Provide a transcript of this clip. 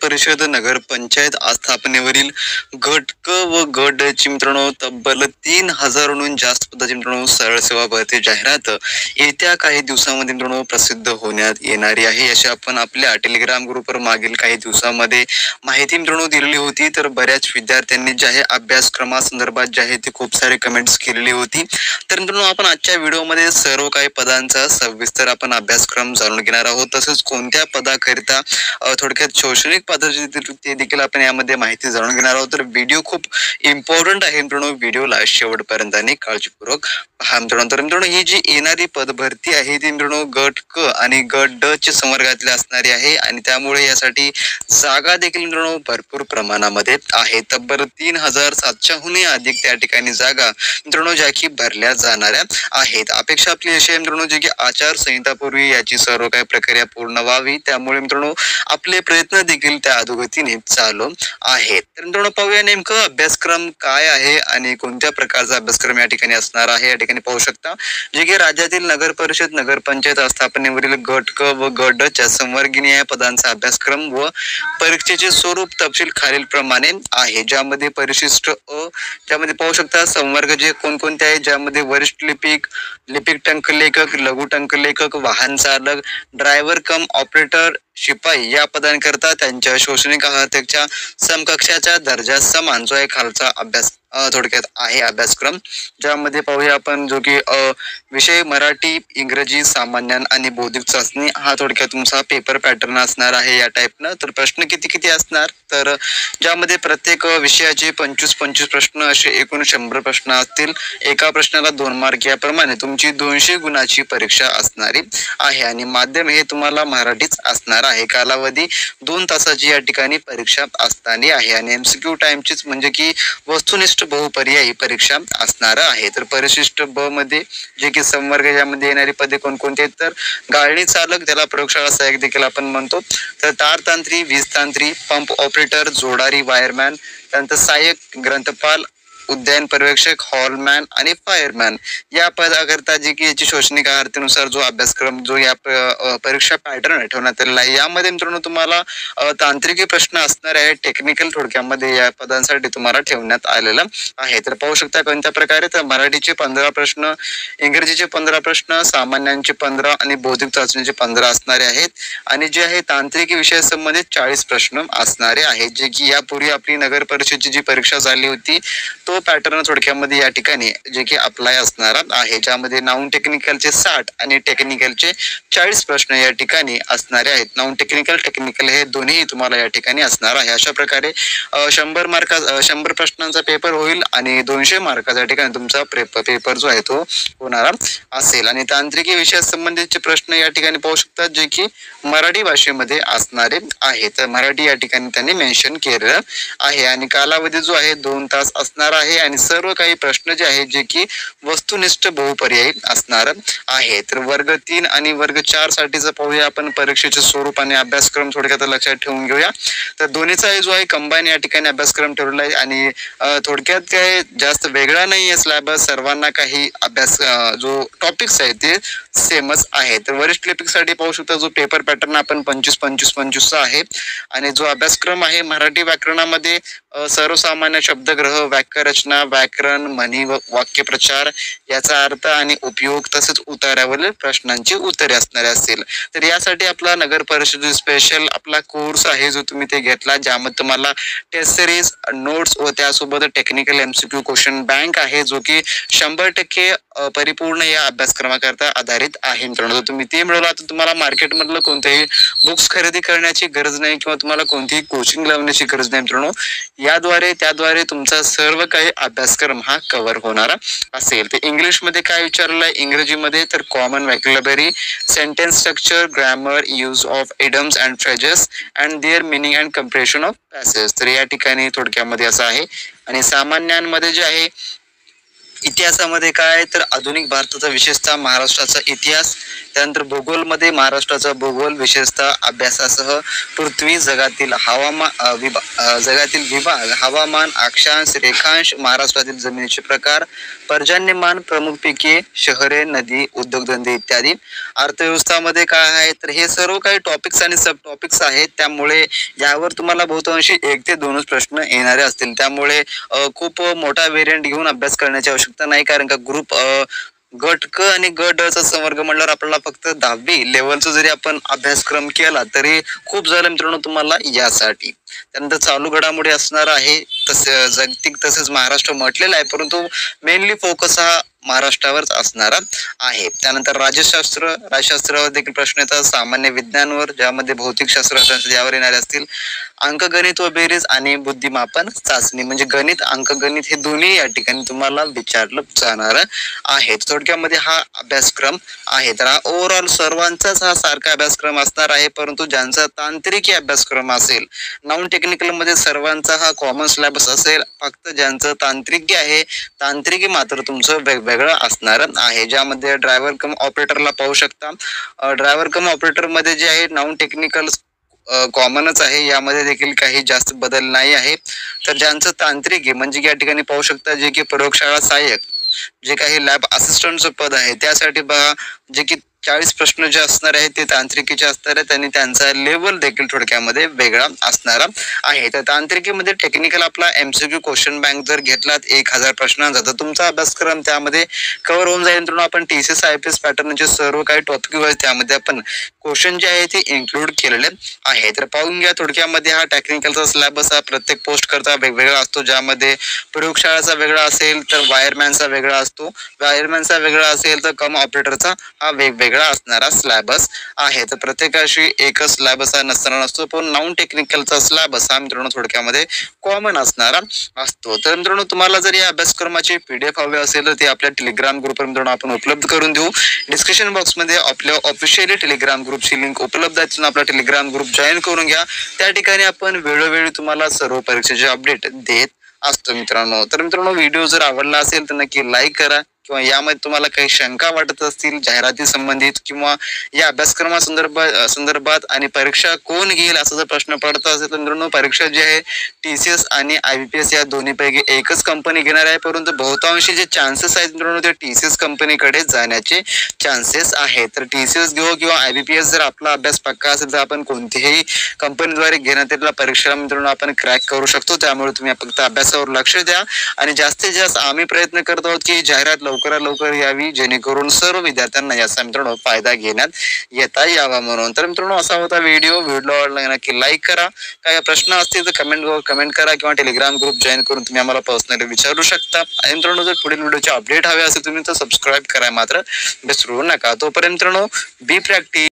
परिषद नगर पंचायत आस्थापनेवरील गट क व गट ड ची मित्रांनो तब्बल 3000हून जास्त पदाची मित्रांनो सरळ सेवा भरती जाहिरात येत्या काही दिवसांमध्ये मित्रांनो प्रसिद्ध होण्यात येणारी आहे. अशी आपण आपल्या टेलिग्राम ग्रुपवर मागील काही दिवसांमध्ये माहिती मित्रांनो दिलेली होती. तर बऱ्याच विद्यार्थ्यांनी जे आहे अभ्यासक्रमासंदर्भात जे आहे ते खूप सारे कमेंट्स केलेली होती. तर मित्रांनो आपण आजच्या व्हिडिओमध्ये सर्व काही पदांचा सविस्तर आपण अभ्यासक्रम जाणून घेणार आहोत. तसंच कोणत्या पदाकरिता थोडक्यात शैक्षणिक पदाची ते देखील आपण यामध्ये माहिती जाणून घेणार आहोत. तर व्हिडिओ खूप इम्पॉर्टंट आहे मित्रांनो, व्हिडिओला शेवटपर्यंत आणि काळजीपूर्वक पहा मित्रांनो. तर मित्रांनो ही जी येणारी पद भरती आहे ती मित्रांनो गट क आणि गट ड च्या संवर्गातली असणारी आहे आणि त्यामुळे यासाठी जागा देखील मित्रांनो भरपूर प्रमाणामध्ये आहे. तब्बल 3700हून अधिक त्या ठिकाणी जागा मित्रांनो ज्या की भरल्या जाणाऱ्या आहेत. अपेक्षा आपली अशी आहे मित्रांनो जी की आचारसंहितापूर्वी याची सर्व काही प्रक्रिया पूर्ण व्हावी, त्यामुळे मित्रांनो आपले प्रयत्न देखील त्या अधोगतीने चालू आहेत. तर मित्रांनो पाहूया नेमकं अभ्यासक्रम काय आहे आणि कोणत्या प्रकारचा अभ्यासक्रम या ठिकाणी असणार आहे. या ठिकाणी पाहू शकता जे की राज्यातील नगर परिषद नगर पंचायत आस्थापनेवरील गट क व गट ड च्या संवर्गीय पदांचा अभ्यासक्रम व परीक्षेचे स्वरूप तपशील खालील प्रमाणे आहे. ज्यामध्ये परिशिष्ट अ ज्यामध्ये पाहू शकता संवर्ग जे कोणकोणते आहे, ज्यामध्ये वरिष्ठ लिपिक, लिपिक टंकलेखक, लघु टंकलेखक, वाहन चालक, ड्रायव्हर कम ऑपरेटर, शिपाई या पदांकरता त्यांच्या शैक्षणिक अर्हतेच्या समकक्षाच्या दर्जा समान जो आहे खालचा अभ्यास थोडक्यात आहे अभ्यासक्रम. ज्यामध्ये पाहूया आपण जो की विषय मराठी, इंग्रजी, सामान्य आणि बौद्धिक चाचणी हा थोडक्यात तुमचा पेपर पॅटर्न असणार आहे या टाईपनं. तर प्रश्न किती असणार, तर ज्यामध्ये प्रत्येक विषयाचे 25 प्रश्न असे एकूण 100 प्रश्न असतील. एका प्रश्नाला 2 मार्क याप्रमाणे तुमची 200 गुणाची परीक्षा असणारी आहे आणि माध्यम हे तुम्हाला मराठीच असणार आहे. कालावधी 2 तासाची या ठिकाणी परीक्षा असणारी आहे आणि एमसीक्यू टाइमचीच म्हणजे की वस्तुनिष्ठ बहुपर्यायी परीक्षा असणार आहे. तर परिशिष्ट ब मध्ये जे की संवर्ग यामध्ये येणारी पदे कोणकोणती आहेत, तर गाळणी चालक त्याला प्रयोगशाळा सहाय्यक देखील आपण म्हणतो, तर तारतांत्री, वीजतांत्री, पंप ऑपरेटर, जोडारी, वायरमॅन, त्यानंतर सहाय्यक ग्रंथपाल, उद्यान पर्यवेक्षक, हॉलमॅन आणि फायरमॅन या पदाकरता जे की याची शैक्षणिक अर्हतेनुसार जो अभ्यासक्रम जो या परीक्षा पॅटर्न ठेवण्यात आलेला आहे. यामध्ये मित्रांनो तुम्हाला तांत्रिकी प्रश्न असणार आहे. टेक्निकल थोडक्यामध्ये या पदांसाठी तुम्हाला ठेवण्यात आलेलं आहे. तर पाहू शकता कोणत्या प्रकारे, तर मराठीचे 15 प्रश्न, इंग्रजीचे 15 प्रश्न, सामान्यांचे 15 आणि बौद्धिक चाचणीचे 15 असणारे आहेत आणि जे आहे तांत्रिकी विषया संबंधित 40 प्रश्न असणारे आहेत. जे की यापूर्वी आपली नगर परिषदेची जी परीक्षा झाली होती तो पॅटर्न थोडक्यामध्ये या ठिकाणी जे की अप्लाय असणार आहे. ज्यामध्ये नॉन टेक्निकलचे 60 आणि टेक्निकलचे 40 प्रश्न या ठिकाणी असणारे आहेत. नॉन टेक्निकल टेक्निकल हे दोन्ही तुम्हाला या ठिकाणी असणार आहे. अशा प्रकारे 100 प्रश्नांचा पेपर होईल आणि 200 मार्काचा ठिकाणी तुमचा पेपर जो आहे तो होणार असेल आणि तांत्रिकी विषया संबंधितचे प्रश्न या ठिकाणी पाहू शकतात जे की मराठी भाषेमध्ये असणारे आहे. तर मराठी या ठिकाणी त्यांनी मेन्शन केलेलं आहे आणि कालावधी जो आहे 2 तास असणार आहे आणि सर्व काही प्रश्न जे आहेत जे की वस्तुनिष्ठ बहुपर्यायी असणार आहे. तर वर्ग 3 आणि वर्ग 4 साठीचं पाहूया आपण परीक्षेचे स्वरूप आणि अभ्यासक्रम थोडक्यात लक्षात ठेवून घेऊया. तर दोन्हीचा जो आहे कंबाईन या ठिकाणी अभ्यासक्रम ठेवलेला आहे आणि थोडक्यात काय जास्त वेगळा नाही आहे सिलेबस. सर्वांना काही अभ्यास जो टॉपिक्स आहे ते सेमच आहे. तर वरिष्ठ लिपिकसाठी पाहू शकता जो पेपर पॅटर्न आपण 25 आहे आणि जो अभ्यासक्रम आहे मराठी व्याकरणामध्ये सर्वसामान्य शब्दग्रह, वाक्यरचना, व्याकरण, म्हणी व वाक्यप्रचार याचा अर्थ आणि उपयोग तसेच उतार्यावरील प्रश्नांची उत्तरे असणारे असतील. तर यासाठी आपला नगर परिषद स्पेशल आपला कोर्स आहे जो तुम्ही ते घेतला, ज्यामध्ये तुम्हाला टेस्ट सिरीज, नोट्स व त्यासोबत टेक्निकल एमसीक्यू क्वेश्चन बँक आहे जो की 100% परिपूर्ण या अभ्यासक्रमाकरता आधारित आहे. मित्रांनो तुम्ही ते मिळवला तर तुम्हाला मार्केटमधलं कोणतेही बुक्स खरेदी करण्याची गरज नाही किंवा तुम्हाला कोणतीही कोचिंग लावण्याची गरज नाही मित्रांनो. त्याद्वारे तुमचा सर्व काही अभ्यासक्रम हा कव्हर होणार असेल. तर इंग्लिशमध्ये काय विचारलंय, इंग्रजीमध्ये तर common vocabulary, sentence structure, grammar, use of idioms and phrases and their meaning and compression of passage. तर या ठिकाणी थोडक्यामध्ये असं आहे आणि सामान्यांमध्ये जे आहे इतिहासामध्ये काय तर आधुनिक भारताचा विशेषतः महाराष्ट्राचा इतिहास, त्यानंतर भूगोलमध्ये महाराष्ट्राचा भूगोल विशेषतः अभ्यासासह पृथ्वी जगातील जगातील विभाग, हवामान, अक्षांश, रेखांश, महाराष्ट्रातील जमिनीचे प्रकार, पर्जन्यमान, प्रमुख पिके, शहरे, नदी, उद्योगधंदे इत्यादी. अर्थव्यवस्थामध्ये काय आहे तर हे सर्व काही टॉपिक्स आणि सब टॉपिक्स आहेत, त्यामुळे यावर तुम्हाला बहुतांशी 1 ते 2च प्रश्न येणारे असतील. त्यामुळे खूप मोठा व्हेरियंट घेऊन अभ्यास करण्याची आवश्यकता नाही, कारण का गट क आणि गट ड चा संवर्ग म्हणल्यावर आपल्याला फक्त 10वी लेवलचा जरी आपण अभ्यासक्रम केला तरी खूप झालं मित्रांनो तुम्हाला यासाठी. त्यानंतर चालू घडामोडी असणार आहे, तसे जागतिक तसेच महाराष्ट्र म्हटलेला आहे, परंतु मेनली फोकस हा महाराष्ट्रावरच असणारा आहे. त्यानंतर राज्यशास्त्रावर देखील प्रश्न येतात, सामान्य विज्ञानवर ज्यामध्ये भौतिकशास्त्र यावर येणारे असतील, अंकगणित व बेरीज आणि बुद्धिमापन चाचणी म्हणजे गणित अंकगणित हे दोन्ही या ठिकाणी तुम्हाला विचारलं जाणार आहे. थोडक्यामध्ये हा अभ्यासक्रम आहे. तर हा ओव्हरऑल सर्वांचाच हा सारखा अभ्यासक्रम असणार आहे, परंतु ज्यांचा तांत्रिकी अभ्यासक्रम असेल, नॉन टेक्निकल मध्ये सर्वांचा हा कॉमन सिलेबस असेल, फक्त ज्यांचं तांत्रिकी आहे तांत्रिकी मात्र तुमचं वेगवेगळं असणार आहे. ज्यामध्ये ड्रायव्हर कम ऑपरेटरला पाहू शकता. ड्रायव्हर कम ऑपरेटर मध्ये जे आहे नॉन टेक्निकल कॉमनच आहे, यामध्ये देखील काही जास्त बदल नाही आहे. तर ज्यांचं तांत्रिक आहे म्हणजे या ठिकाणी पाहू शकता जे की प्रयोगशाळा सहाय्यक, जे काही लॅब असिस्टंटचं पद आहे त्यासाठी पहा जे की 40 प्रश्न जे असणार आहेत ते तांत्रिकीचे असणार आहेत आणि त्यांचा लेवल देखील थोडक्यामध्ये वेगळा असणारा आहे. तर तांत्रिकीमध्ये टेक्निकल आपला MCQ क्वेश्चन बँक जर घेतलात 1000 प्रश्नांचा तर तुमचा अभ्यासक्रम त्यामध्ये कव्हर होऊन जाईल. मित्रांनो आपण TCS IPS पॅटर्नचे सर्व काही टॉपिक त्यामध्ये आपण क्वेश्चन जे आहे ते इन्क्लूड केलेले आहे. तर पाहून घ्या थोडक्यामध्ये हा टेक्निकलचा सिलेबस हा प्रत्येक पोस्ट करता वेगवेगळा असतो, ज्यामध्ये प्रयोगशाळाचा वेगळा असेल तर वायरमॅनचा वेगळा असतो, वायरमॅनचा वेगळा असेल तर कम ऑपरेटरचा हा वेगवेगळा असणारा सिलेबस आहे. तर प्रत्येकाशी एकच सिलेबस हा नसताना नसतो, पण नॉन टेक्निकलचा सिलेबस हा मित्रांनो थोडक्यामध्ये कॉमन असणारा असतो. तर मित्रांनो तुम्हाला जर या अभ्यासक्रमाची PDF हवी असेल तर ते आपल्या टेलिग्राम ग्रुपवर मित्रांनो आपण उपलब्ध करून देऊ. डिस्क्रिप्शन बॉक्समध्ये आपल्या ऑफिशियली टेलिग्राम ग्रुपची लिंक उपलब्ध आहे, आपला टेलिग्राम ग्रुप जॉईन करून घ्या. त्या ठिकाणी आपण वेळोवेळी तुम्हाला सर्व परीक्षेचे अपडेट देत असतो मित्रांनो. तर मित्रांनो व्हिडिओ जर आवडला असेल तर नक्की लाईक करा, किंवा यामध्ये तुम्हाला काही शंका वाटत असतील जाहिराती संबंधित किंवा या अभ्यासक्रमा संदर्भात आणि परीक्षा कोण घेईल असा जर प्रश्न पडत असेल तर मित्रांनो परीक्षा जी आहे TCS आणि IBPS या दोन्हीपैकी एकच कंपनी घेणार आहे, परंतु बहुतांशी जे चान्सेस आहेत मित्रांनो ते TCS कंपनीकडे जाण्याचे चान्सेस आहेत. तर TCS घेऊ किंवा IBPS जर आपला अभ्यास पक्का असेल तर आपण कोणत्याही कंपनीद्वारे घेण्यात येईल परीक्षा मित्रांनो आपण क्रॅक करू शकतो. त्यामुळे तुम्ही फक्त अभ्यासावर लक्ष द्या आणि जास्तीत जास्त आम्ही प्रयत्न करत आहोत की जाहिरात लवकरात लवकर यावी, जेणेकरून सर्व विद्यार्थ्यांना याचा मित्रांनो फायदा घेण्यात येता यावा म्हणून. तर मित्रांनो असा होता व्हिडिओ आवडला नक्की लाईक करा. काही प्रश्न असतील तर कमेंट करा किंवा टेलिग्राम ग्रुप जॉईन करून तुम्ही आम्हाला पर्सनली विचारू शकता. आणि मित्रांनो जर पुढील व्हिडिओचे अपडेट हवे असेल तुम्ही तर सबस्क्राईब करा मात्र विसरू नका. तोपर्यंत मित्रांनो बी प्रॅक्टिस.